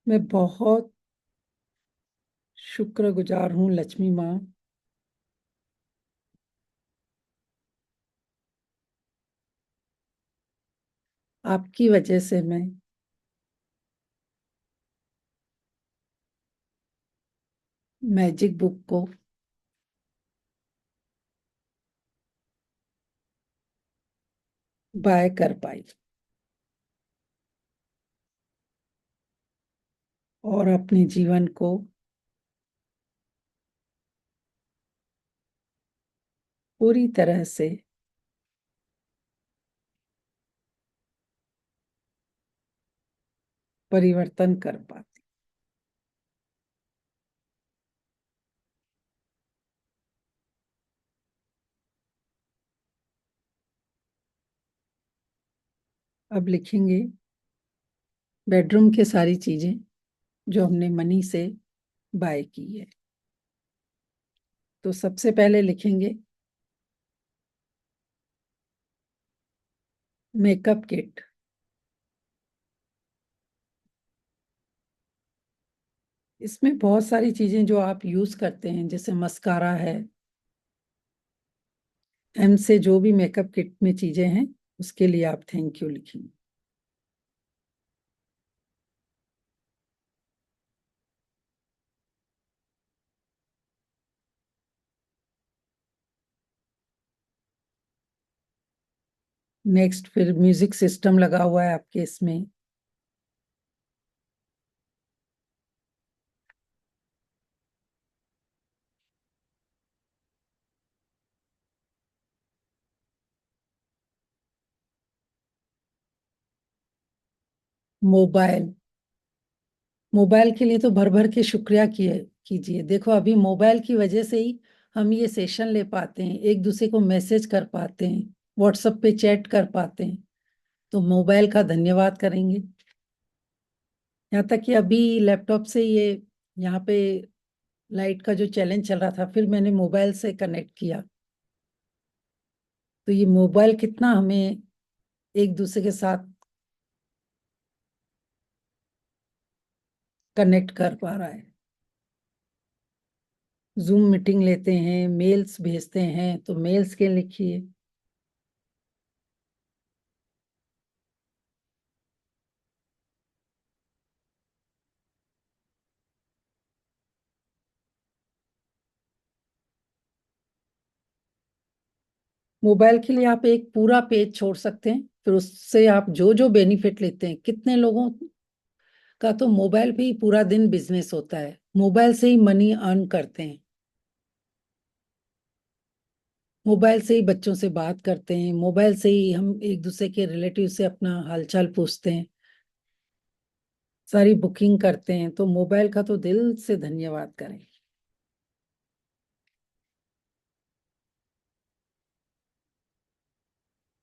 मैं बहुत शुक्रगुजार हूँ लक्ष्मी माँ। आपकी वजह से मैं मैजिक बुक को बाय कर पाई और अपने जीवन को पूरी तरह से परिवर्तन कर पाती। अब लिखेंगे बेडरूम की सारी चीजें जो हमने मनी से बाय की है। तो सबसे पहले लिखेंगे मेकअप किट। इसमें बहुत सारी चीजें जो आप यूज करते हैं, जैसे मस्कारा है, एम से जो भी मेकअप किट में चीजें हैं उसके लिए आप थैंक यू लिखेंगे। नेक्स्ट फिर म्यूजिक सिस्टम लगा हुआ है आपके इसमें। मोबाइल मोबाइल के लिए तो भर भर के शुक्रिया कीजिए। देखो, अभी मोबाइल की वजह से ही हम ये सेशन ले पाते हैं, एक दूसरे को मैसेज कर पाते हैं, व्हाट्सएप पे चैट कर पाते हैं। तो मोबाइल का धन्यवाद करेंगे। यहाँ तक कि अभी लैपटॉप से ये यहाँ पे लाइट का जो चैलेंज चल रहा था, फिर मैंने मोबाइल से कनेक्ट किया। तो ये मोबाइल कितना हमें एक दूसरे के साथ कनेक्ट कर पा रहा है। जूम मीटिंग लेते हैं, मेल्स भेजते हैं, तो मेल्स के लिखिए। मोबाइल के लिए आप एक पूरा पेज छोड़ सकते हैं, फिर उससे आप जो जो बेनिफिट लेते हैं, कितने लोगों का तो मोबाइल पे ही पूरा दिन बिजनेस होता है, मोबाइल से ही मनी अर्न करते हैं, मोबाइल से ही बच्चों से बात करते हैं, मोबाइल से ही हम एक दूसरे के रिलेटिव से अपना हालचाल पूछते हैं, सारी बुकिंग करते हैं। तो मोबाइल का तो दिल से धन्यवाद करें।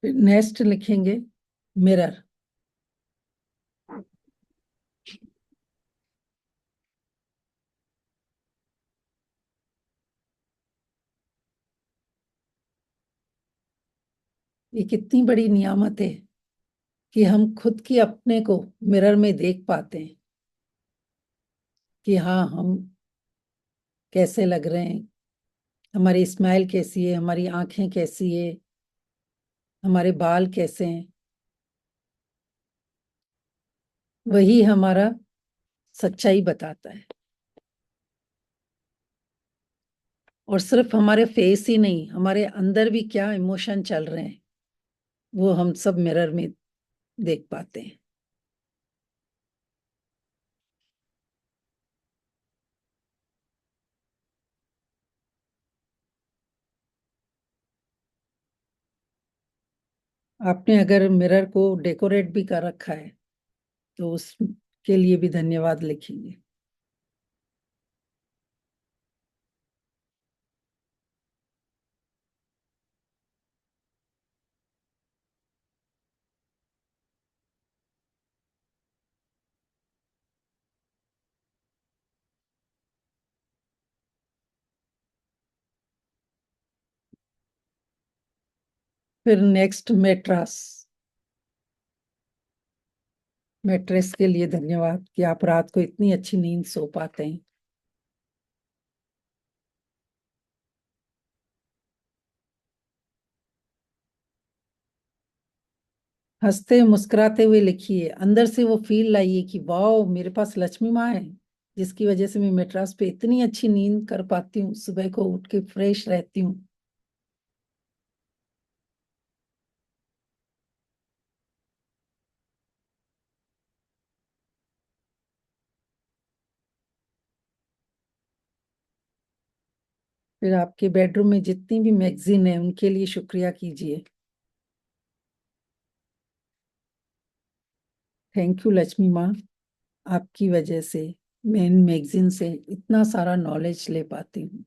फिर नेक्स्ट लिखेंगे मिरर। ये कितनी बड़ी नियामत है कि हम खुद की अपने को मिरर में देख पाते हैं कि हाँ, हम कैसे लग रहे हैं, हमारी स्माइल कैसी है, हमारी आंखें कैसी है, हमारे बाल कैसे हैं। वही हमारा सच्चाई बताता है। और सिर्फ हमारे फेस ही नहीं, हमारे अंदर भी क्या इमोशन चल रहे हैं वो हम सब मिरर में देख पाते हैं। आपने अगर मिरर को डेकोरेट भी कर रखा है तो उसके लिए भी धन्यवाद लिखेंगे। फिर नेक्स्ट मेट्रास। मैट्रेस के लिए धन्यवाद कि आप रात को इतनी अच्छी नींद सो पाते हैं। हंसते मुस्कुराते हुए लिखिए, अंदर से वो फील लाइए कि वाह मेरे पास लक्ष्मी माँ है, जिसकी वजह से मैं मैट्रेस पे इतनी अच्छी नींद कर पाती हूँ, सुबह को उठ के फ्रेश रहती हूँ। फिर आपके बेडरूम में जितनी भी मैगजीन है उनके लिए शुक्रिया कीजिए। थैंक यू लक्ष्मी माँ, आपकी वजह से मैं इन मैगजीन से इतना सारा नॉलेज ले पाती हूँ।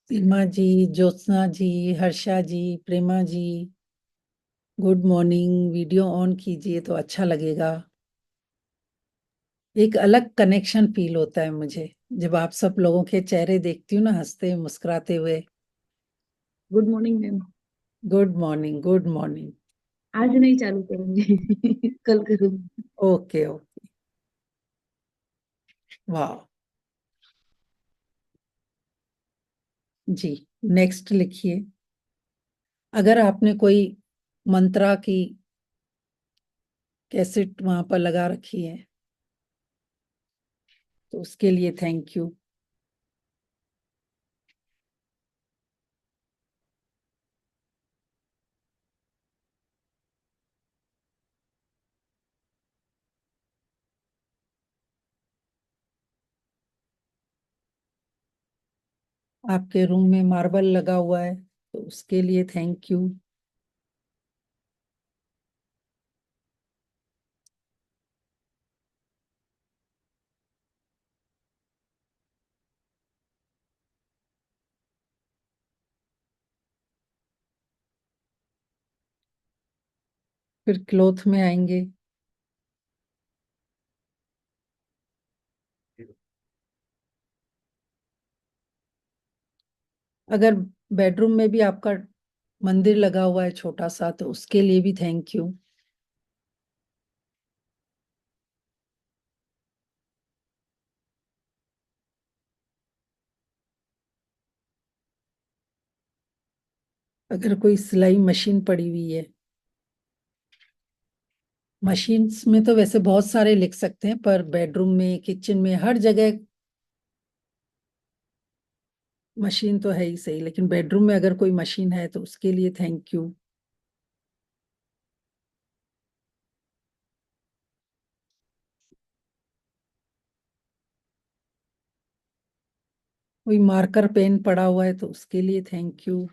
सीमा जी, ज्योत्सना जी, हर्षा जी, प्रेमा जी, गुड मॉर्निंग। वीडियो ऑन कीजिए तो अच्छा लगेगा। एक अलग कनेक्शन फील होता है मुझे जब आप सब लोगों के चेहरे देखती हूँ ना, हंसते मुस्कुराते हुए। Good morning ma'am. Good morning, good morning. आज नहीं चालू करूंगी कल करूंगी। Okay okay. वाह। जी, नेक्स्ट लिखिए। अगर आपने कोई मंत्रा की कैसेट वहां पर लगा रखी है तो उसके लिए थैंक यू। आपके रूम में मार्बल लगा हुआ है तो उसके लिए थैंक यू। फिर क्लोथ में आएंगे। अगर बेडरूम में भी आपका मंदिर लगा हुआ है छोटा सा तो उसके लिए भी थैंक यू। अगर कोई सिलाई मशीन पड़ी हुई है, मशीन्स में तो वैसे बहुत सारे लिख सकते हैं पर बेडरूम में, किचन में, हर जगह मशीन तो है ही सही, लेकिन बेडरूम में अगर कोई मशीन है तो उसके लिए थैंक यू। कोई मार्कर पेन पड़ा हुआ है तो उसके लिए thank you.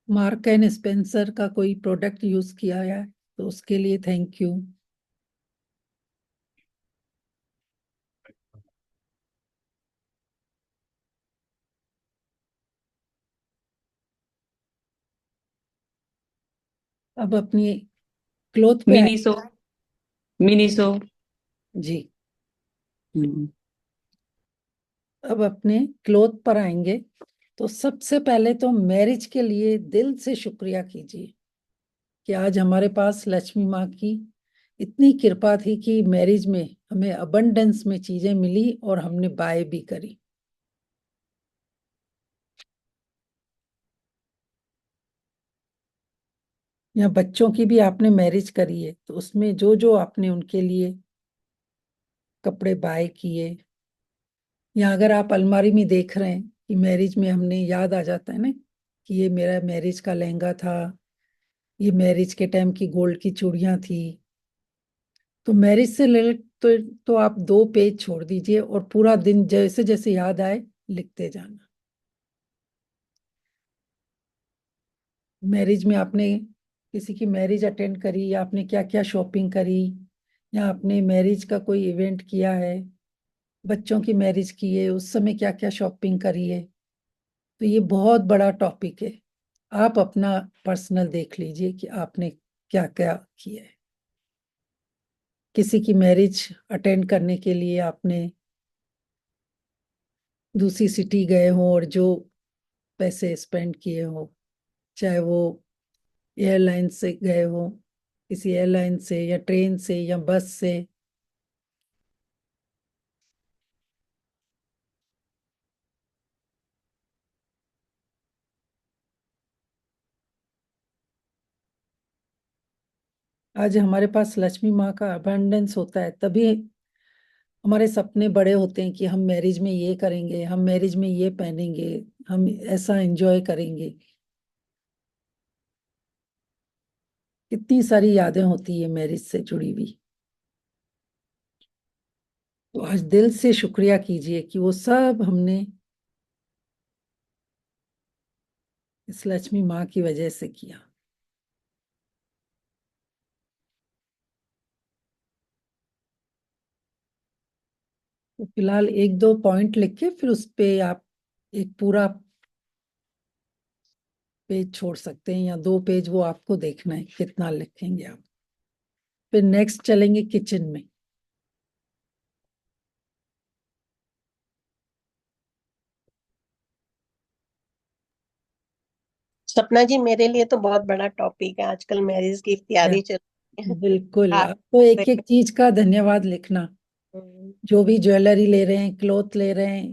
Mark and Spencer का कोई प्रोडक्ट यूज किया है तो उसके लिए थैंक यू। अब अपनी क्लोथ पे आए। मिनीसो। मिनीसो। जी। हम्म। अब अपने क्लोथ पर आएंगे तो सबसे पहले तो मैरिज के लिए दिल से शुक्रिया कीजिए कि आज हमारे पास लक्ष्मी माँ की इतनी कृपा थी कि मैरिज में हमें अबंडेंस में चीजें मिली और हमने बाय भी करी। या बच्चों की भी आपने मैरिज करी है तो उसमें जो जो आपने उनके लिए कपड़े बाय किए, या अगर आप अलमारी में देख रहे हैं कि मैरिज में हमने, याद आ जाता है ना कि ये मेरा मैरिज का लहंगा था, ये मैरिज के टाइम की गोल्ड की चूड़ियां थी, तो मैरिज से रिलेटेड तो आप 2 पेज छोड़ दीजिए और पूरा दिन जैसे जैसे याद आए लिखते जाना। मैरिज में आपने किसी की मैरिज अटेंड करी, या आपने क्या क्या शॉपिंग करी, या आपने मैरिज का कोई इवेंट किया है, बच्चों की मैरिज की है, उस समय क्या क्या शॉपिंग करी है। तो ये बहुत बड़ा टॉपिक है। आप अपना पर्सनल देख लीजिए कि आपने क्या क्या किया है। किसी की मैरिज अटेंड करने के लिए आपने दूसरी सिटी गए हो और जो पैसे स्पेंड किए हो, चाहे वो एयरलाइन से गए हो, किसी एयरलाइन से या ट्रेन से या बस से। आज हमारे पास लक्ष्मी माँ का अबंडेंस होता है, तभी हमारे सपने बड़े होते हैं कि हम मैरिज में ये करेंगे, हम मैरिज में ये पहनेंगे, हम ऐसा एंजॉय करेंगे। कितनी सारी यादें होती है मैरिज से जुड़ी हुई। तो आज दिल से शुक्रिया कीजिए कि वो सब हमने इस लक्ष्मी माँ की वजह से किया। तो फिलहाल एक दो पॉइंट लिख के फिर उस पे आप एक पूरा पेज छोड़ सकते हैं, या 2 पेज, वो आपको देखना है कितना लिखेंगे आप। फिर नेक्स्ट चलेंगे किचन में। सपना जी, मेरे लिए तो बहुत बड़ा टॉपिक है, आजकल मैरिज की या, तैयारी चल रही है। बिल्कुल, आप आपको एक एक चीज का धन्यवाद लिखना। जो भी ज्वेलरी ले रहे हैं, क्लोथ ले रहे हैं,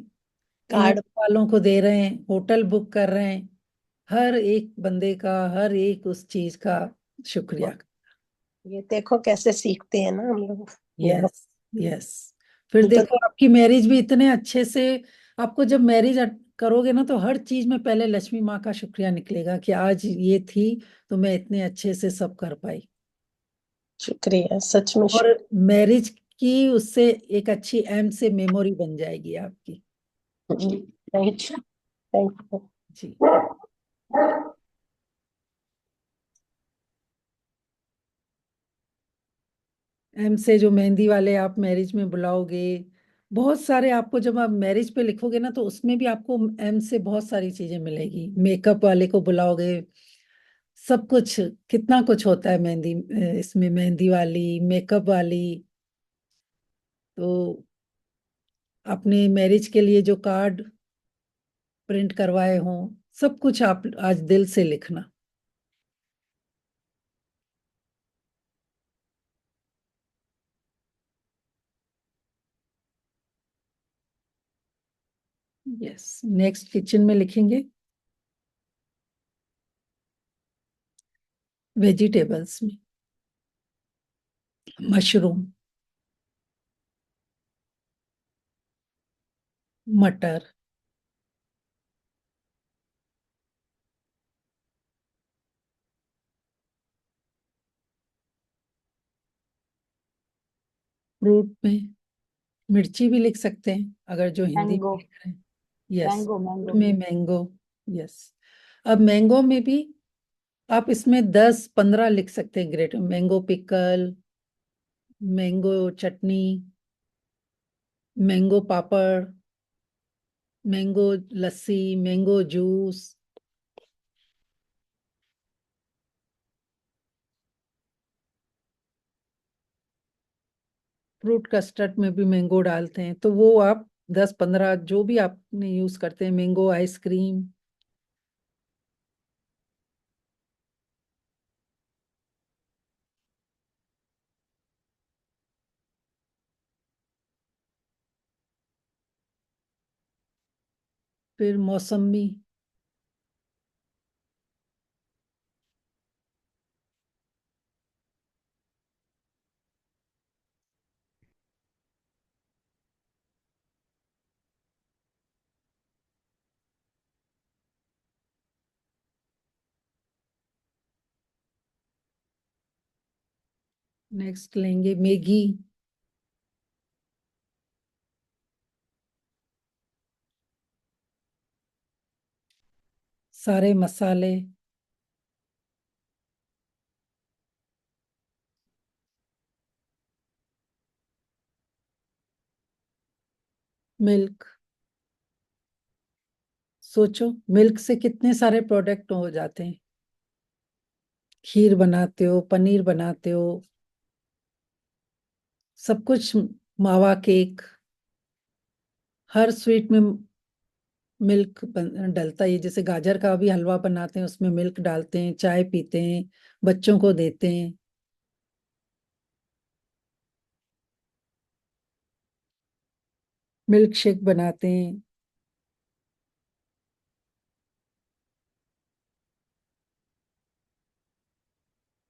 कार्ड। क्लिनिक वालों को दे रहे हैं, होटल बुक कर रहे हैं, हर एक बंदे का, हर एक उस चीज का शुक्रिया। ये देखो कैसे सीखते हैं ना हम लोग। बहुत। Yes, yes. फिर तो देखो आपकी मैरिज भी इतने अच्छे से। आपको जब मैरिज करोगे ना, तो हर चीज में पहले लक्ष्मी माँ का शुक्रिया निकलेगा कि आज ये थी तो मैं इतने अच्छे से सब कर पाई। शुक्रिया, सच में और मैरिज की उससे एक अच्छी एम से मेमोरी बन जाएगी आपकी। Thank you. Thank you. जी। एम से जो मेहंदी वाले आप मैरिज में बुलाओगे, बहुत सारे आपको, जब आप मैरिज पे लिखोगे ना, तो उसमें भी आपको एम से बहुत सारी चीजें मिलेगी। मेकअप वाले को बुलाओगे, सब कुछ, कितना कुछ होता है मेहंदी, इसमें मेहंदी वाली, मेकअप वाली। तो अपने मैरिज के लिए जो कार्ड प्रिंट करवाए हों, सब कुछ आप आज दिल से लिखना। यस, नेक्स्ट किचन में लिखेंगे वेजिटेबल्स में मशरूम, मटर, फ्रूट में मिर्ची भी लिख सकते हैं अगर जो हिंदी में मैंगो। लिख रहे हैं। Yes, mango fruit mango. में मैंगो। यस। अब मैंगो में भी आप इसमें 10-15 लिख सकते हैं। ग्रेट मैंगो पिकल, मैंगो चटनी, मैंगो पापड़, मैंगो लस्सी, मैंगो जूस। फ्रूट कस्टर्ड में भी मैंगो डालते हैं, तो वो आप 10-15 जो भी आपने यूज करते हैं, मैंगो आइसक्रीम। फिर मौसमी। नेक्स्ट लेंगे मैगी, सारे मसाले, मिल्क। सोचो, मिल्क से कितने सारे प्रोडक्ट हो जाते हैं। खीर बनाते हो, पनीर बनाते हो, सब कुछ। मावा केक, हर स्वीट में मिल्क डलता ही है। जैसे गाजर का भी हलवा बनाते हैं, उसमें मिल्क डालते हैं, चाय पीते हैं, बच्चों को देते हैं। मिल्क शेक बनाते हैं,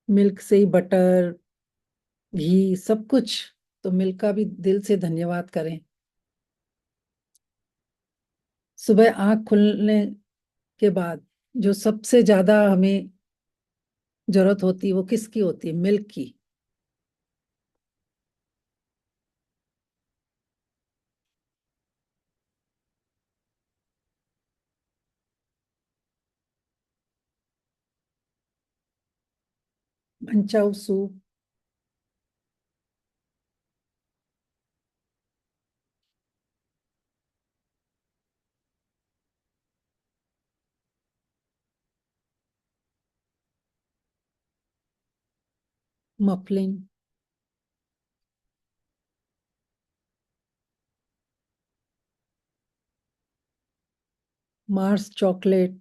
मिल्क से ही बटर, घी, सब कुछ। तो मिल्क का भी दिल से धन्यवाद करें। सुबह आंख खुलने के बाद जो सबसे ज्यादा हमें जरूरत होती है, वो किसकी होती है? मिल्क की। मंचाऊ सूप, मफलिन, मार्स चॉकलेट,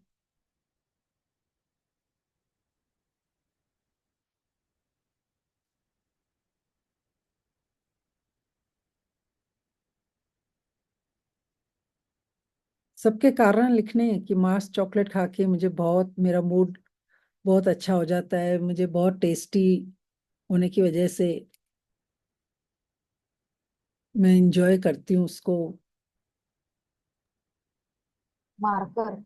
सबके कारण लिखने हैं कि मार्स चॉकलेट खा के मुझे बहुत, मेरा मूड बहुत अच्छा हो जाता है, मुझे बहुत टेस्टी होने की वजह से मैं इंजॉय करती हूँ उसको। मार्कर।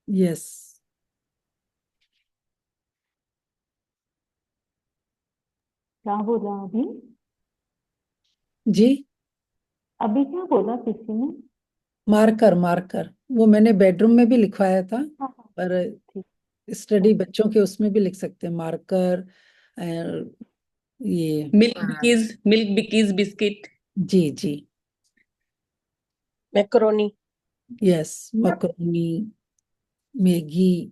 यस। क्या बोला अभी? जी। अभी क्या बोला किसी ने? मार्कर, मार्कर वो मैंने बेडरूम में भी लिखवाया था। हाँ हाँ, पर ठीक। स्टडी बच्चों के उसमें भी लिख सकते हैं, मार्कर। ये। Milk बिकीज biscuit. जी जी। मैक्रोनी। Yes, macaroni, Maggi.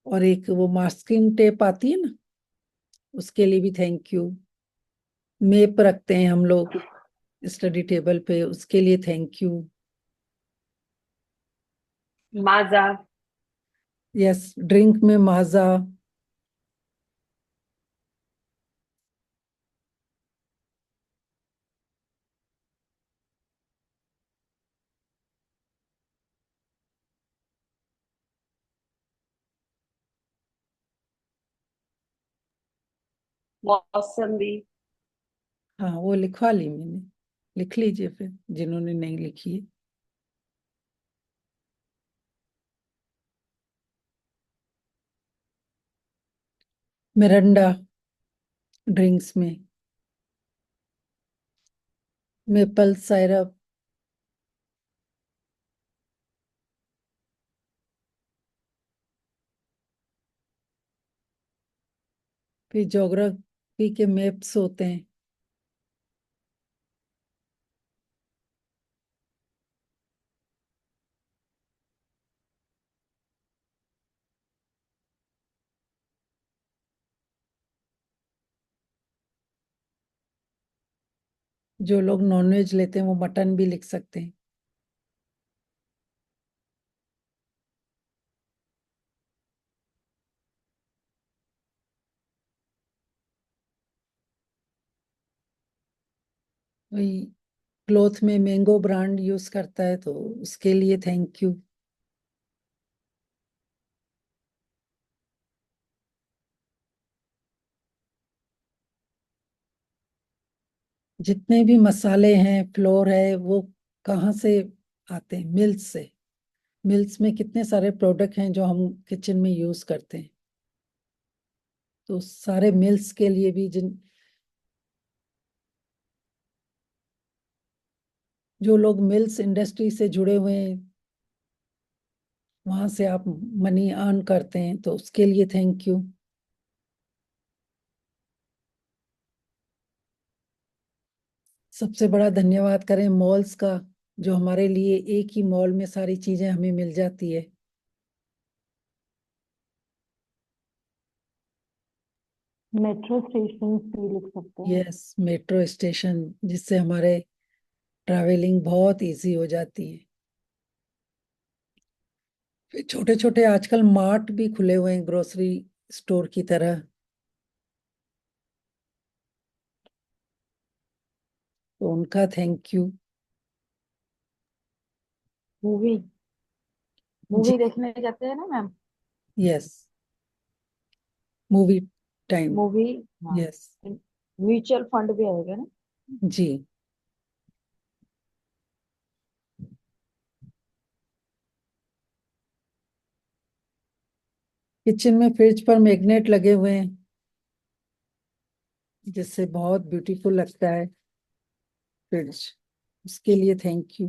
और एक वो मास्किंग टेप आती है ना, उसके लिए भी थैंक यू। मेप रखते हैं हम लोग स्टडी टेबल पे, उसके लिए thank you. Maaza. Yes, drink में माजा। मौसम्बी। हाँ, वो लिखवा ली मैंने। लिख लीजिए फिर, जिन्होंने नहीं लिखी है। मिरंडा ड्रिंक्स में, मेपल साइरप, फिर ज्योग्राफी के मैप्स होते हैं, जो लोग नॉनवेज लेते हैं वो मटन भी लिख सकते हैं। वही, क्लोथ में मैंगो ब्रांड यूज करता है तो उसके लिए थैंक यू। जितने भी मसाले हैं, फ्लोर है, वो कहाँ से आते हैं? मिल्स से। मिल्स में कितने सारे प्रोडक्ट हैं जो हम किचन में यूज करते हैं। तो सारे मिल्स के लिए भी, जिन जो लोग मिल्स इंडस्ट्री से जुड़े हुए हैं, वहां से आप मनी अर्न करते हैं, तो उसके लिए थैंक यू। सबसे बड़ा धन्यवाद करें मॉल्स का, जो हमारे लिए एक ही मॉल में सारी चीजें हमें मिल जाती है। मेट्रो स्टेशन भी लिख सकते हैं। यस, मेट्रो स्टेशन, जिससे हमारे ट्रैवलिंग बहुत इजी हो जाती है। फिर छोटे छोटे आजकल मार्ट भी खुले हुए हैं, ग्रोसरी स्टोर की तरह, तो उनका थैंक यू। मूवी जी, मूवी देखने जाते हैं ना ma'am. Yes, movie time. Movie. हाँ। यस, म्यूचुअल फंड भी आएगा ना। जी। किचन में फ्रिज पर मैग्नेट लगे हुए हैं, जिससे बहुत ब्यूटीफुल लगता है फ्रिज, उसके लिए थैंक यू।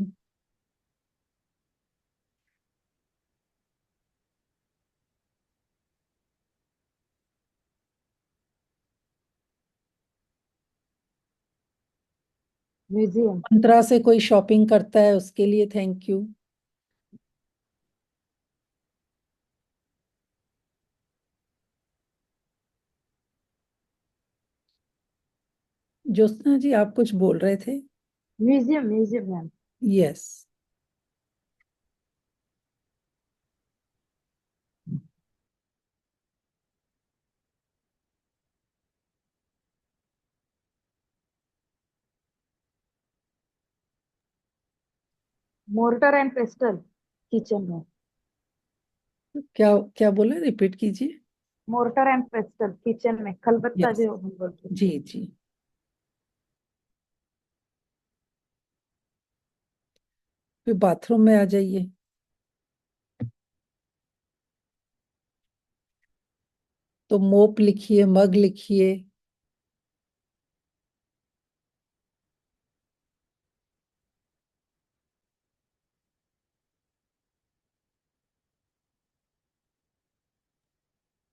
म्यूजियम। मंत्रा से कोई शॉपिंग करता है, उसके लिए थैंक यू। ज्योत्सना जी, आप कुछ बोल रहे थे? Museum museum ma'am. Yes. Mortar and pastel kitchen में। क्या क्या बोला, रिपीट कीजिए। मोर्टर एंड पेस्टल किचन में खलबत्ता यस, जो हम बोलते हैं। जी जी। फिर बाथरूम में आ जाइए। तो मोप लिखिए, मग लिखिए।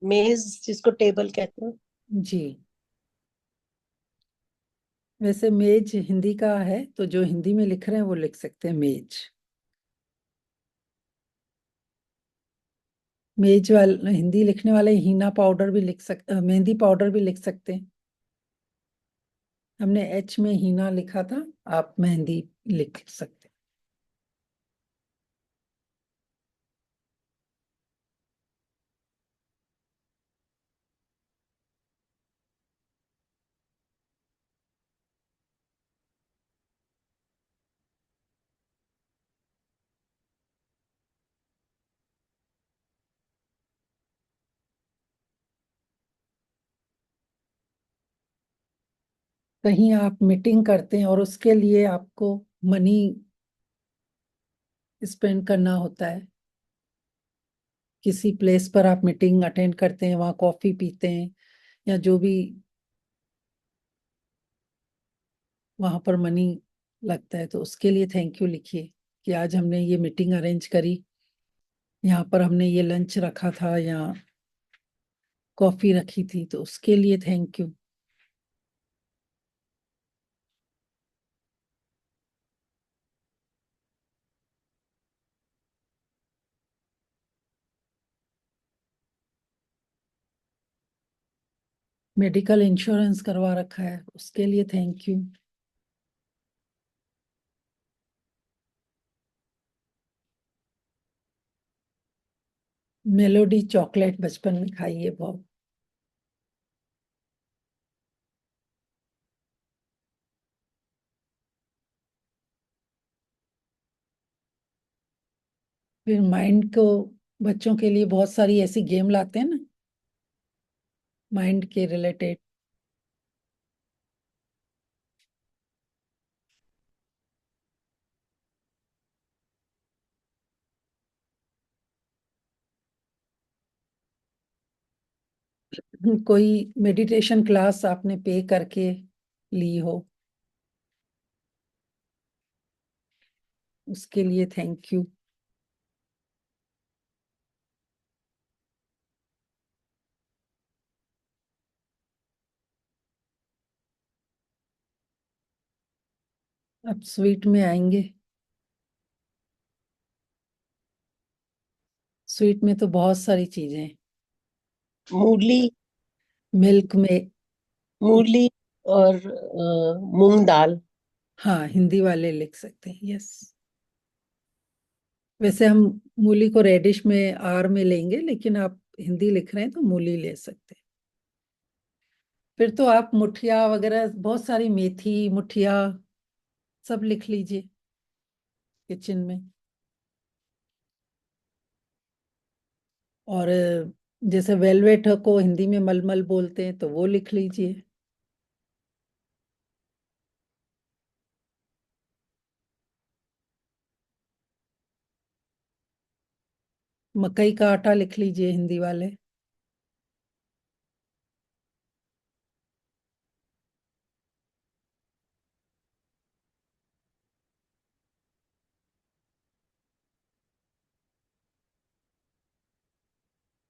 मेज जिसको टेबल कहते हैं। जी। वैसे मेज हिंदी का है, तो जो हिंदी में लिख रहे हैं वो लिख सकते हैं मेज। मेज वाले हिंदी लिखने वाले हीना पाउडर भी लिख सकते, मेहंदी पाउडर भी लिख सकते हैं। हमने एच में हीना लिखा था, आप मेहंदी लिख सकते हैं। कहीं आप मीटिंग करते हैं और उसके लिए आपको मनी स्पेंड करना होता है, किसी प्लेस पर आप मीटिंग अटेंड करते हैं, वहाँ कॉफी पीते हैं, या जो भी वहां पर मनी लगता है, तो उसके लिए थैंक यू लिखिए कि आज हमने ये मीटिंग अरेंज करी, यहाँ पर हमने ये लंच रखा था या कॉफी रखी थी, तो उसके लिए थैंक यू। मेडिकल इंश्योरेंस करवा रखा है, उसके लिए थैंक यू। मेलोडी चॉकलेट बचपन में खाई है बहुत। फिर माइंड को, बच्चों के लिए बहुत सारी ऐसी गेम लाते हैं ना, माइंड के रिलेटेड। कोई मेडिटेशन क्लास आपने पे करके ली हो, उसके लिए थैंक यू। अब स्वीट में आएंगे। स्वीट में तो बहुत सारी चीजें हैं। मूली। मिल्क में। मूली और मूंग दाल। हाँ, हिंदी वाले लिख सकते हैं, यस। वैसे हम मूली को रेडिश में आर में लेंगे, लेकिन आप हिंदी लिख रहे हैं तो मूली ले सकते हैं। फिर तो आप मुठिया वगैरह, बहुत सारी मेथी मुठिया सब लिख लीजिए किचन में। और जैसे वेलवेट को हिंदी में मलमल बोलते हैं तो वो लिख लीजिए। मकई का आटा लिख लीजिए हिंदी वाले।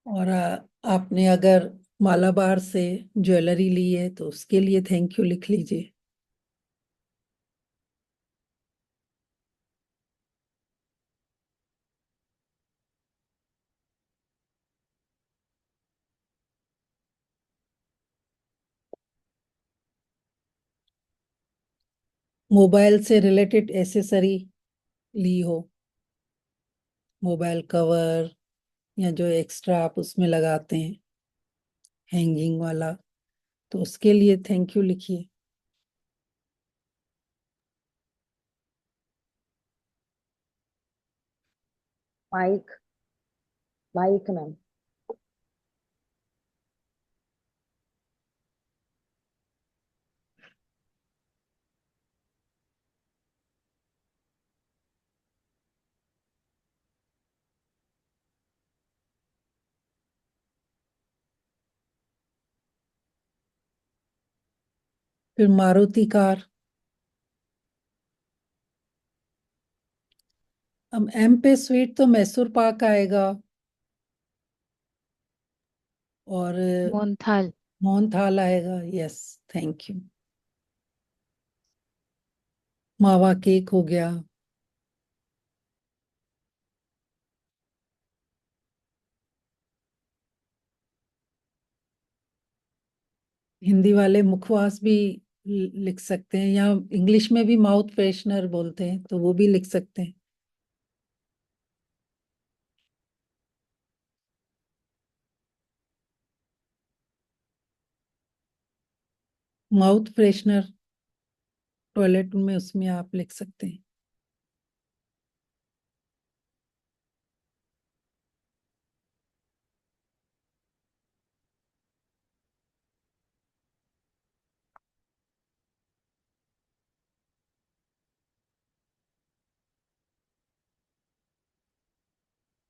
और आपने अगर मालाबार से ज्वेलरी ली है तो उसके लिए थैंक यू लिख लीजिए। मोबाइल से रिलेटेड एसेसरी ली हो, मोबाइल कवर या जो एक्स्ट्रा आप उसमें लगाते हैं हैंगिंग वाला, तो उसके लिए थैंक यू लिखिए। माइक। Mike ma'am. फिर मारुति कार। अब एम पे स्वीट तो मैसूर पाक आएगा, और मोहनथाल। मोहनथाल आएगा, yes, thank you. Mawa cake हो गया। हिंदी वाले मुखवास भी लिख सकते हैं, या इंग्लिश में भी माउथ फ्रेशनर बोलते हैं तो वो भी लिख सकते हैं। माउथ फ्रेशनर टॉयलेट में, उसमें आप लिख सकते हैं।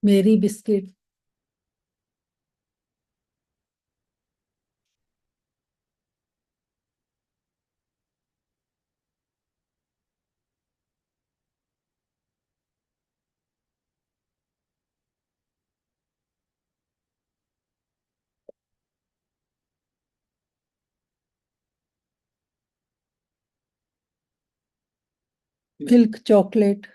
मेरी बिस्किट। Milk chocolate.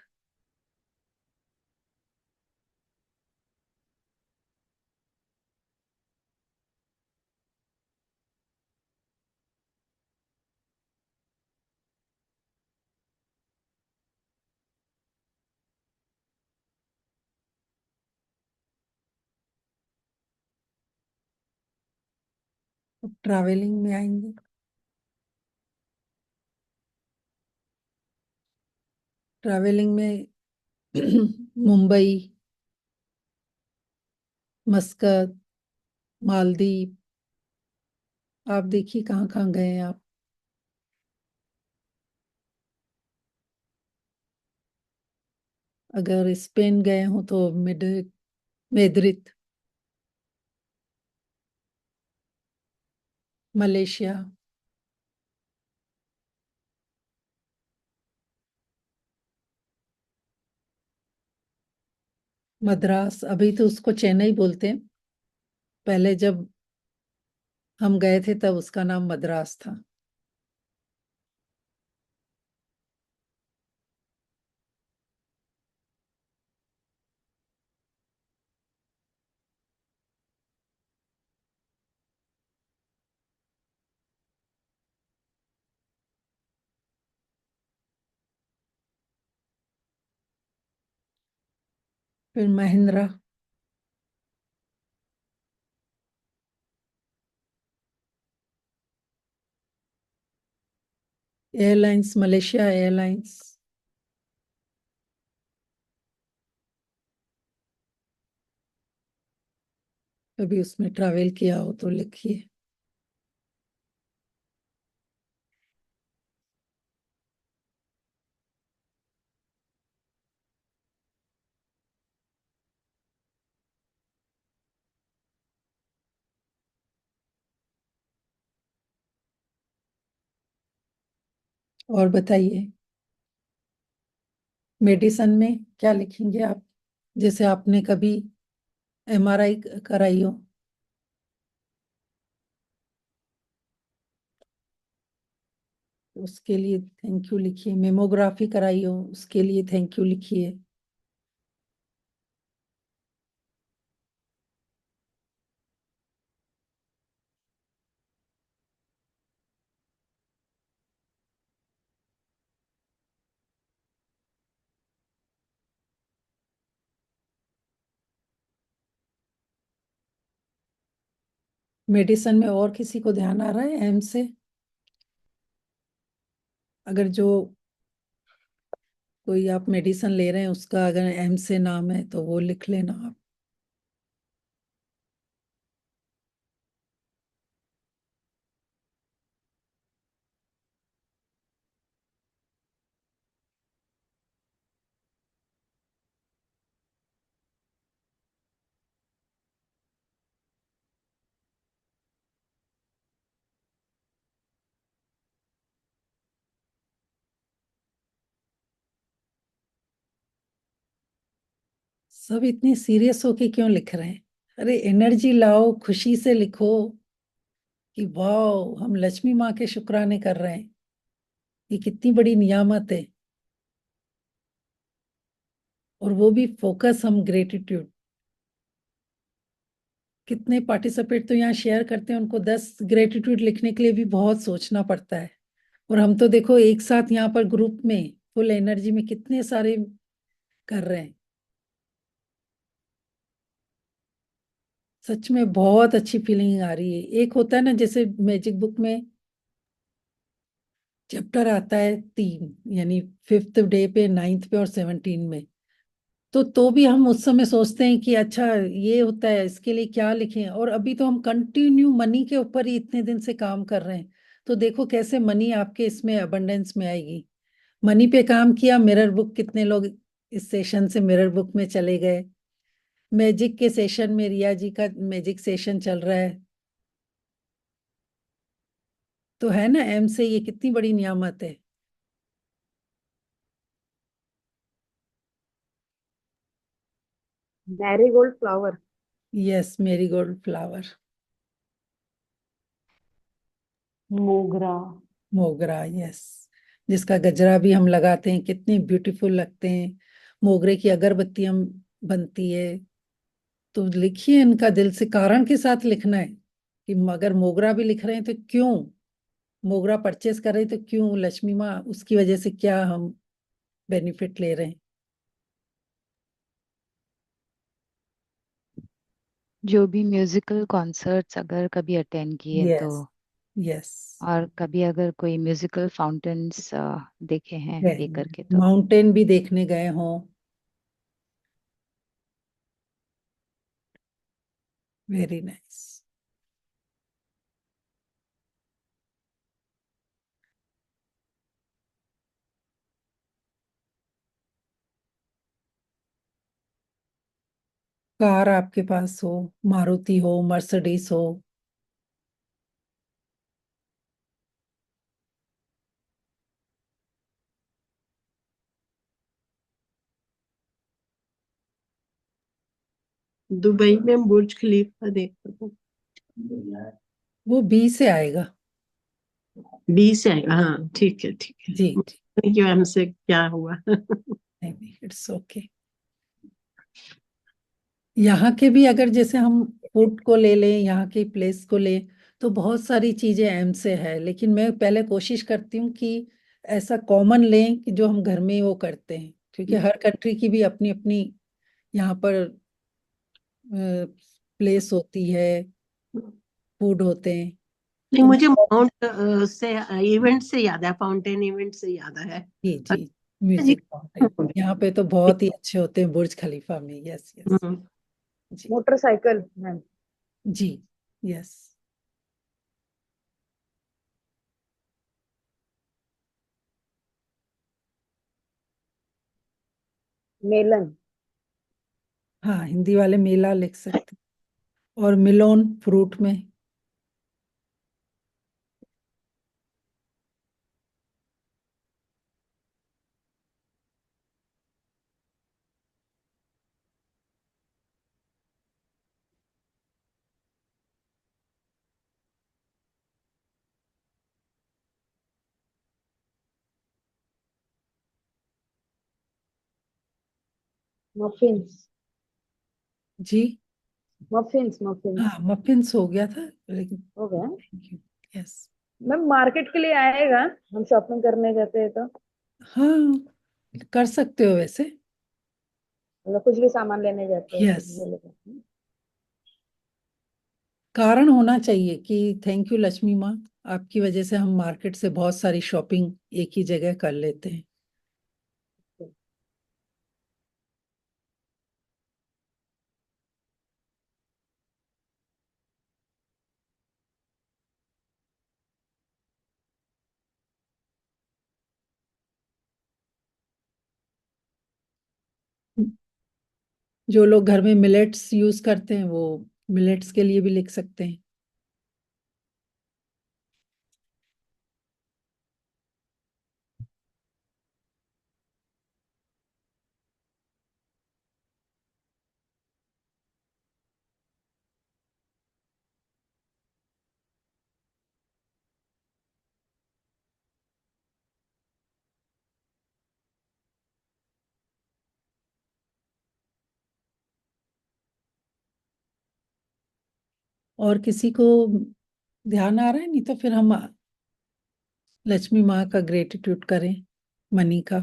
ट्रैवलिंग में आएंगे। ट्रैवलिंग में मुंबई, मस्कत, मालदीव, आप देखिए कहाँ कहाँ गए हैं आप। अगर स्पेन गए हो तो मेड्रिड, मलेशिया, मद्रास। अभी तो उसको चेन्नई बोलते हैं, पहले जब हम गए थे तब उसका नाम मद्रास था। फिर महिंद्रा, एयरलाइंस, मलेशिया एयरलाइंस। कभी उसमें ट्रैवल किया हो तो लिखिए। और बताइए, मेडिसन में क्या लिखेंगे आप? जैसे आपने कभी एमआरआई कराई हो, उसके लिए थैंक यू लिखिए। मेमोग्राफी कराई हो, उसके लिए थैंक यू लिखिए। मेडिसन में और किसी को ध्यान आ रहा है एम से? अगर जो कोई आप मेडिसन ले रहे हैं उसका अगर एम से नाम है तो वो लिख लेना आप। सब इतने सीरियस होके क्यों लिख रहे हैं? अरे एनर्जी लाओ, खुशी से लिखो कि वाह हम लक्ष्मी माँ के शुक्राने कर रहे हैं, ये कितनी बड़ी नियामत है। और वो भी फोकस, हम ग्रेटिट्यूड। कितने पार्टिसिपेट तो यहाँ शेयर करते हैं, उनको 10 ग्रेटिट्यूड लिखने के लिए भी बहुत सोचना पड़ता है। और हम तो देखो एक साथ यहाँ पर ग्रुप में फुल एनर्जी में कितने सारे कर रहे हैं। सच में बहुत अच्छी फीलिंग आ रही है। एक होता है ना, जैसे मैजिक बुक में चैप्टर आता है 3, यानी 5th डे पे, 9th पे और 17 में, तो भी हम उस समय सोचते हैं कि अच्छा ये होता है, इसके लिए क्या लिखें। और अभी तो हम कंटिन्यू मनी के ऊपर ही इतने दिन से काम कर रहे हैं। तो देखो कैसे मनी आपके इसमें अबंडेंस में आएगी। मनी पे काम किया, मिरर बुक, कितने लोग इस सेशन से मिरर बुक में चले गए। मैजिक के सेशन में, रिया जी का मैजिक सेशन चल रहा है। तो है ना, एम से ये कितनी बड़ी नियामत है। Marigold flower. Yes, marigold flower. मोगरा। मोगरा, यस। जिसका गजरा भी हम लगाते हैं, कितने ब्यूटीफुल लगते हैं। मोगरे की अगरबत्ती हम बनती है। तो लिखिए इनका दिल से, कारण के साथ लिखना है कि अगर मोगरा भी लिख रहे हैं तो क्यों, मोगरा परचेस कर रहे हैं तो क्यों, लक्ष्मी माँ उसकी वजह से क्या हम बेनिफिट ले रहे हैं। जो भी म्यूजिकल कॉन्सर्ट्स अगर कभी अटेंड किए तो, यस, यस। और कभी अगर कोई म्यूजिकल फाउंटेन्स देखे हैं ये करके तो। माउंटेन भी देखने गए हों। Very nice. कार आपके पास हो, मारुति हो, मर्सिडीज हो। दुबई में बुर्ज खलीफा देखा था। वो बी से आएगा। 20 है, हाँ ठीक है ठीक है। जी जी। थैंक यू, हमसे क्या हुआ। नहीं, इट्स ओके। यहाँ के भी अगर जैसे हम फूड को ले लें, यहाँ के प्लेस को लें, तो बहुत सारी चीजें एम से है। लेकिन मैं पहले कोशिश करती हूँ कि ऐसा कॉमन लें कि जो हम घर में ही वो करते हैं, क्योंकि हर कंट्री की भी अपनी अपनी यहाँ पर प्लेस होती है, फूड होते हैं। नहीं, तो मुझे माउंट से इवेंट से याद है, फाउंटेन इवेंट से याद है। जी जी, जी। म्यूजिक फाउंटेन यहाँ पे तो बहुत ही अच्छे होते हैं बुर्ज खलीफा में। यस यस हम्म, जी मोटरसाइकिल मैम। जी यस। मेलन। हाँ, हिंदी वाले मेला लिख सकते हैं। और मिलोन फ्रूट में। मफिन्स। जी मफिन्स मफिन्स हाँ, मफिन्स हो गया था लेकिन। हो गया। Thank you. Yes. Ma'am market के लिए आएगा, हम शॉपिंग करने जाते हैं तो हाँ, कर सकते हो वैसे। मतलब कुछ भी सामान लेने जाते हैं यस, वो लेते हैं। कारण होना चाहिए कि थैंक यू लक्ष्मी माँ, आपकी वजह से हम मार्केट से बहुत सारी शॉपिंग एक ही जगह कर लेते हैं। जो लोग घर में मिलेट्स यूज करते हैं वो मिलेट्स के लिए भी लिख सकते हैं। और किसी को ध्यान आ रहा है? नहीं तो फिर हम लक्ष्मी माँ का ग्रेटिट्यूड करें, मनी का।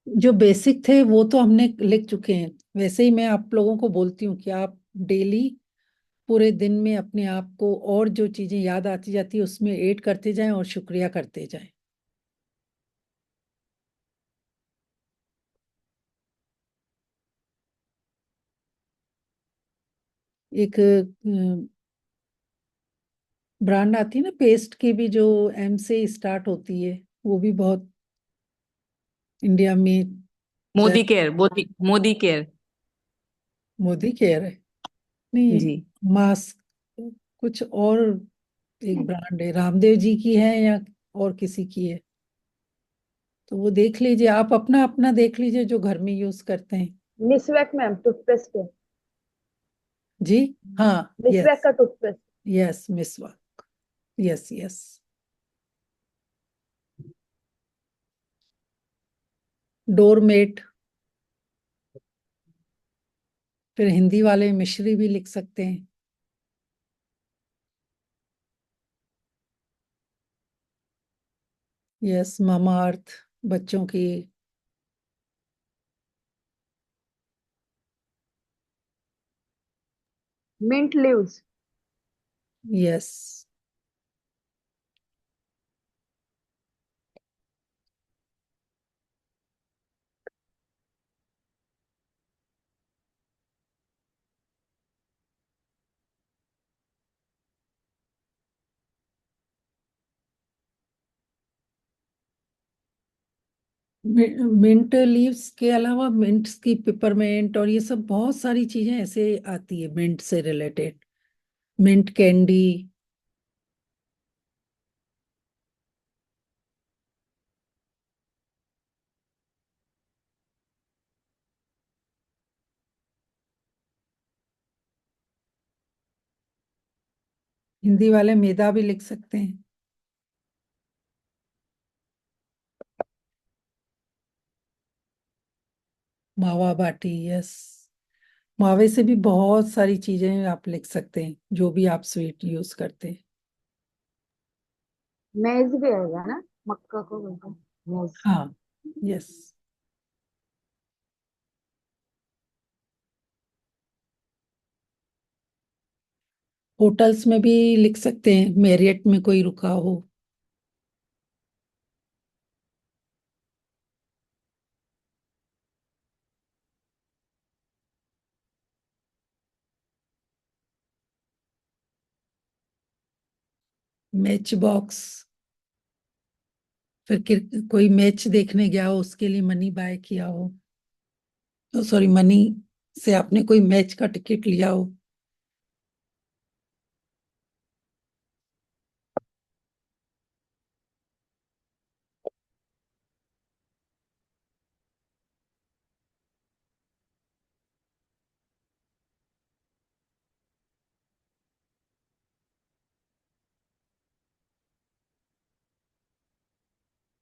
जो बेसिक थे वो तो हमने लिख चुके हैं। वैसे ही मैं आप लोगों को बोलती हूँ कि आप डेली पूरे दिन में अपने आप को और जो चीजें याद आती जाती है उसमें ऐड करते जाएं और शुक्रिया करते जाएं। एक ब्रांड आती है ना पेस्ट की भी, जो एम से स्टार्ट होती है, वो भी बहुत इंडिया में चल। Modi care, Modi care. Modi care है? नहीं, जी। मास्क कुछ और एक ब्रांड है, रामदेव जी की है या और किसी की है? तो वो देख लीजिए, आप अपना अपना देख लीजिए जो घर में यूज करते हैं। मिसवैक मैम टूथपेस्ट है। जी हाँ। मिसवैक यस का toothpaste. Yes Meswak. Yes yes. Doormat. फिर हिंदी वाले मिश्री भी लिख सकते हैं। यस, मामा अर्थ बच्चों की। Mint leaves. Yes. Mint leaves के अलावा मिंट्स की पिपरमेंट और ये सब बहुत सारी चीजें ऐसे आती है मिंट से रिलेटेड। Mint candy. हिंदी वाले मैदा भी लिख सकते हैं। मावा बाटी। यस, मावे से भी बहुत सारी चीजें आप लिख सकते हैं, जो भी आप स्वीट यूज करते हैं। मैज भी आएगा ना, मक्का को बोलते हैं मैज। हाँ, यस। होटल्स में भी लिख सकते हैं, मैरियट में कोई रुका हो। मैच बॉक्स, फिर कोई मैच देखने गया हो, उसके लिए मनी बाय किया हो, तो सॉरी, मनी से आपने कोई मैच का टिकट लिया हो।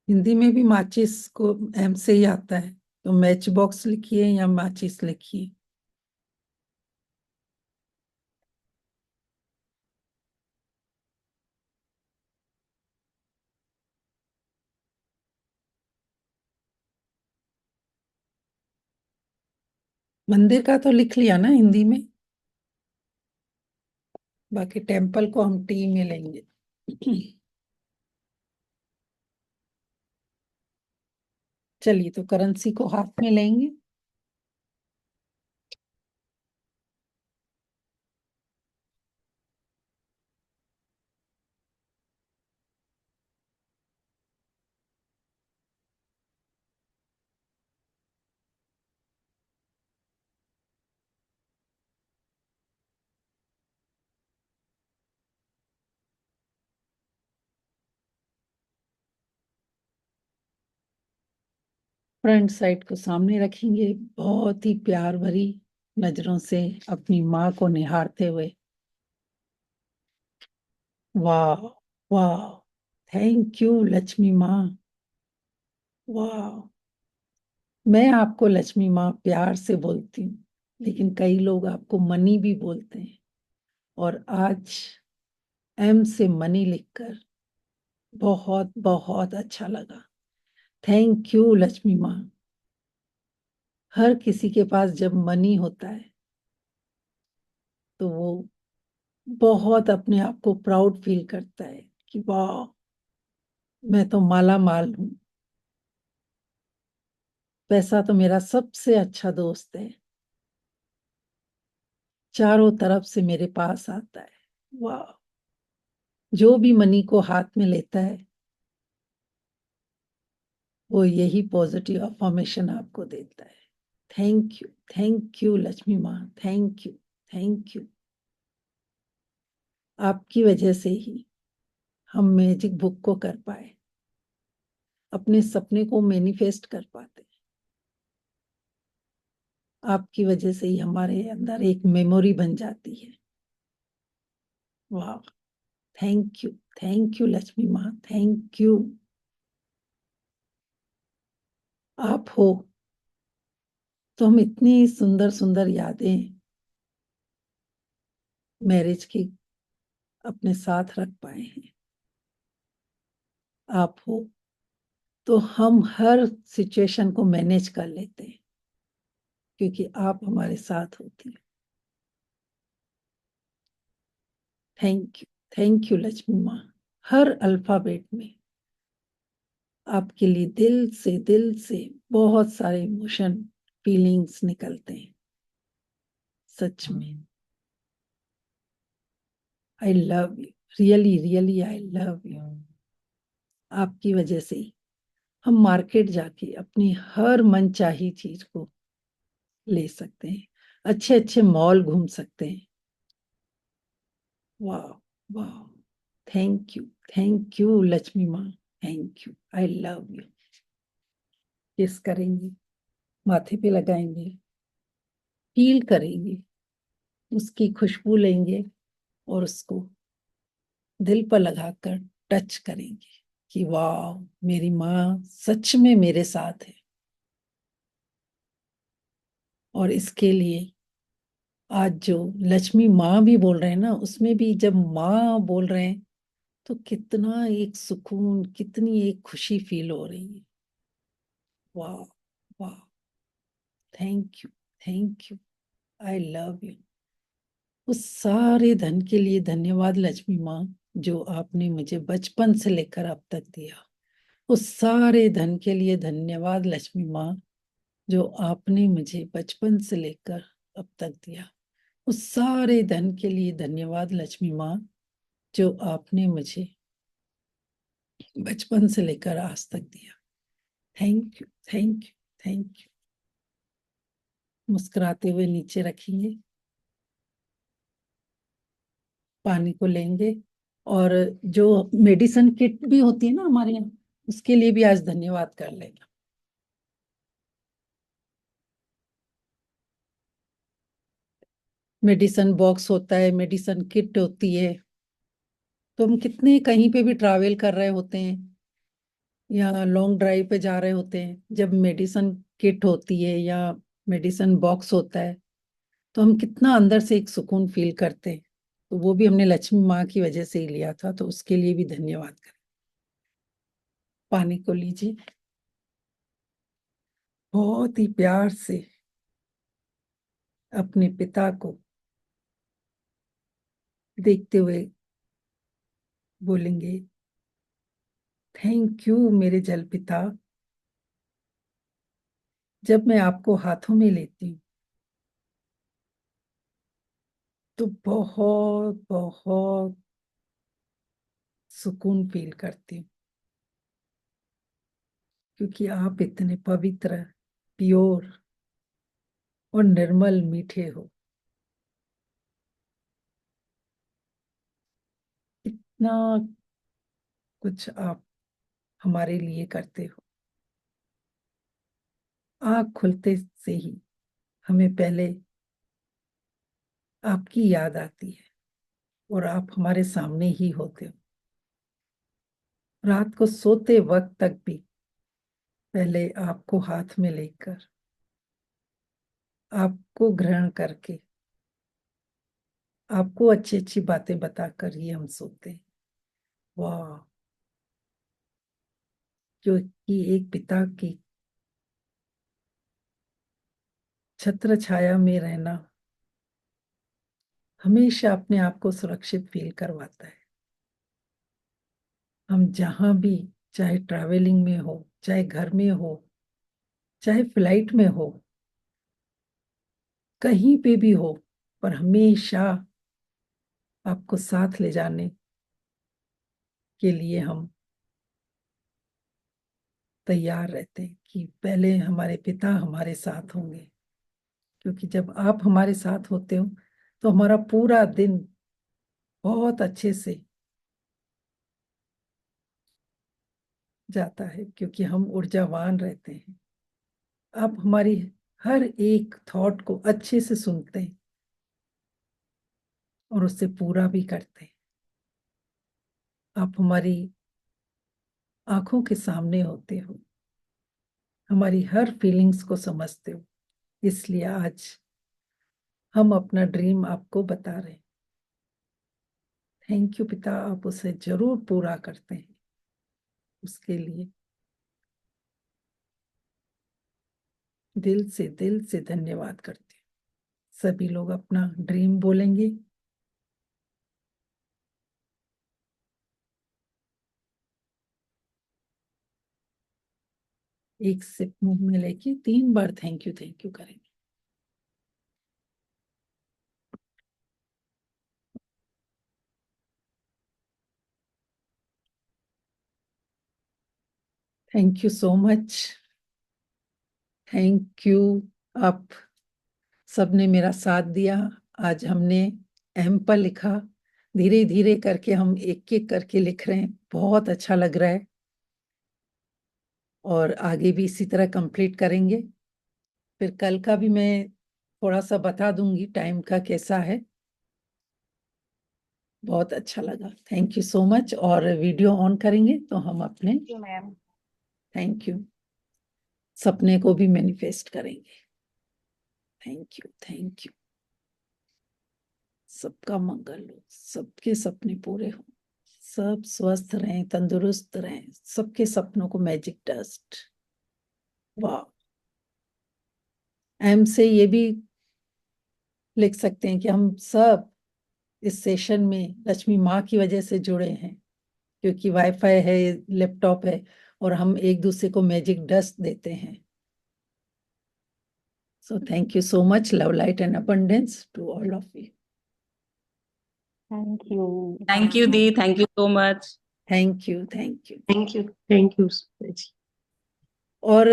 हिंदी में भी माचिस को एम से ही आता है, तो मैच बॉक्स लिखिए या माचिस लिखिए। मंदिर का तो लिख लिया ना हिंदी में, बाकी टेम्पल को हम टी में लेंगे। चलिए, तो करेंसी को हाथ में लेंगे। फ्रंट साइड को सामने रखेंगे, बहुत ही प्यार भरी नजरों से अपनी माँ को निहारते हुए। वाह, वाह, थैंक यू लक्ष्मी माँ। वाह। मैं आपको लक्ष्मी माँ प्यार से बोलती हूँ, लेकिन कई लोग आपको मनी भी बोलते हैं, और आज एम से मनी लिखकर बहुत बहुत अच्छा लगा। थैंक यू लक्ष्मी माँ। हर किसी के पास जब मनी होता है तो वो बहुत अपने आप को प्राउड फील करता है कि वाह, मैं तो माला माल हूँ। पैसा तो मेरा सबसे अच्छा दोस्त है, चारों तरफ से मेरे पास आता है। वाह। जो भी मनी को हाथ में लेता है वो यही पॉजिटिव अफर्मेशन आपको देता है। थैंक यू लक्ष्मी माँ, थैंक यू, थैंक यू। आपकी वजह से ही हम मैजिक बुक को कर पाए, अपने सपने को मैनिफेस्ट कर पाते। आपकी वजह से ही हमारे अंदर एक मेमोरी बन जाती है। वाह। थैंक यू लक्ष्मी माँ, थैंक यू। आप हो तो हम इतनी सुंदर सुंदर यादें मैरिज की अपने साथ रख पाए हैं। आप हो तो हम हर सिचुएशन को मैनेज कर लेते हैं, क्योंकि आप हमारे साथ होती हैं। थैंक यू लक्ष्मी माँ। हर अल्फाबेट में आपके लिए दिल से बहुत सारे इमोशन, फीलिंग्स निकलते हैं। सच में I love you, really really I love you. आपकी वजह से ही हम मार्केट जाके अपनी हर मनचाही चीज को ले सकते हैं, अच्छे अच्छे मॉल घूम सकते हैं। वाह, वाह। थैंक यू लक्ष्मी माँ, thank you, I love you. किस करेंगे, माथे पे लगाएंगे, फील करेंगे, उसकी खुशबू लेंगे और उसको दिल पर लगाकर टच करेंगे कि वाह, मेरी माँ सच में मेरे साथ है। और इसके लिए आज जो लक्ष्मी माँ भी बोल रहे हैं ना, उसमें भी जब माँ बोल रहे हैं तो कितना एक सुकून, कितनी एक खुशी फील हो रही है। वाह वाह, thank you, thank you, I love you. उस सारे धन के लिए धन्यवाद लक्ष्मी माँ, जो आपने मुझे बचपन से लेकर अब तक दिया। उस सारे धन के लिए धन्यवाद लक्ष्मी माँ, जो आपने मुझे बचपन से लेकर अब तक दिया। उस सारे धन के लिए धन्यवाद लक्ष्मी माँ, जो आपने मुझे बचपन से लेकर आज तक दिया। Thank you, thank you, thank you. मुस्कुराते हुए नीचे रखेंगे, पानी को लेंगे, और जो मेडिसिन किट भी होती है ना हमारे यहाँ, उसके लिए भी आज धन्यवाद कर लेना। मेडिसिन बॉक्स होता है, मेडिसिन किट होती है। तो हम कितने कहीं पे भी ट्रैवल कर रहे होते हैं या लॉन्ग ड्राइव पे जा रहे होते हैं, जब मेडिसिन किट होती है या मेडिसिन बॉक्स होता है, तो हम कितना अंदर से एक सुकून फील करते हैं। तो वो भी हमने लक्ष्मी माँ की वजह से ही लिया था, तो उसके लिए भी धन्यवाद करें। पानी को लीजिए, बहुत ही प्यार से अपने पिता को देखते हुए बोलेंगे, थैंक यू मेरे जल पिता। जब मैं आपको हाथों में लेती हूँ तो बहुत बहुत सुकून फील करती हूँ, क्योंकि आप इतने पवित्र, प्योर और निर्मल मीठे हो। इतना कुछ आप हमारे लिए करते हो। आँख खुलते से ही हमें पहले आपकी याद आती है, और आप हमारे सामने ही होते हो। रात को सोते वक्त तक भी पहले आपको हाथ में लेकर, आपको ग्रहण करके, आपको अच्छी अच्छी बातें बताकर ही हम सोते हैं। वाह, क्योंकि एक पिता की छत्र छाया में रहना हमेशा अपने आप को सुरक्षित फील करवाता है। हम जहां भी, चाहे ट्रैवलिंग में हो, चाहे घर में हो, चाहे फ्लाइट में हो, कहीं पे भी हो, पर हमेशा आपको साथ ले जाने के लिए हम तैयार रहते हैं कि पहले हमारे पिता हमारे साथ होंगे। क्योंकि जब आप हमारे साथ होते हो तो हमारा पूरा दिन बहुत अच्छे से जाता है, क्योंकि हम ऊर्जावान रहते हैं। आप हमारी हर एक थॉट को अच्छे से सुनते हैं और उससे पूरा भी करते हैं। आप हमारी आंखों के सामने होते हो, हमारी हर फीलिंग्स को समझते हो। इसलिए आज हम अपना ड्रीम आपको बता रहे हैं। थैंक यू पिता, आप उसे जरूर पूरा करते हैं। उसके लिए दिल से धन्यवाद करते हैं। सभी लोग अपना ड्रीम बोलेंगे। एक सिप मुंह में लेके 3 बार थैंक यू करेंगे। Thank you so much, thank you. आप सबने मेरा साथ दिया। आज हमने एम पर लिखा, धीरे धीरे करके हम एक एक करके लिख रहे हैं। बहुत अच्छा लग रहा है, और आगे भी इसी तरह कंप्लीट करेंगे। फिर कल का भी मैं थोड़ा सा बता दूंगी टाइम का कैसा है। बहुत अच्छा लगा, थैंक यू सो मच। और वीडियो ऑन करेंगे तो हम अपने मैम। थैंक यू सपने को भी मैनिफेस्ट करेंगे। Thank you, thank you. सबका मंगल हो, सबके सपने पूरे हो, सब स्वस्थ रहें, तंदुरुस्त रहें, सबके सपनों को मैजिक डस्ट। वाह। एम से ये भी लिख सकते हैं कि हम सब इस सेशन में लक्ष्मी माँ की वजह से जुड़े हैं, क्योंकि वाईफाई है, लैपटॉप है, और हम एक दूसरे को मैजिक डस्ट देते हैं। So thank you so much, love, light and abundance to all of you. Thank you. Thank you, Dee. Thank you so much. Thank you, thank you. Thank you so much. और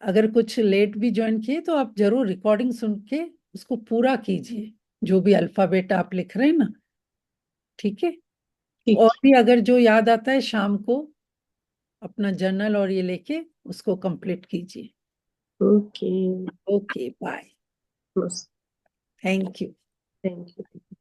अगर कुछ late भी join किए तो आप जरूर recording सुन के उसको पूरा कीजिए, जो भी अल्फाबेट आप लिख रहे हैं ना, ठीक है? ठीक। और भी अगर जो याद आता है शाम को अपना जर्नल और ये लेके उसको कंप्लीट कीजिए। ओके। Okay, bye. बस। Thank you. Thank you.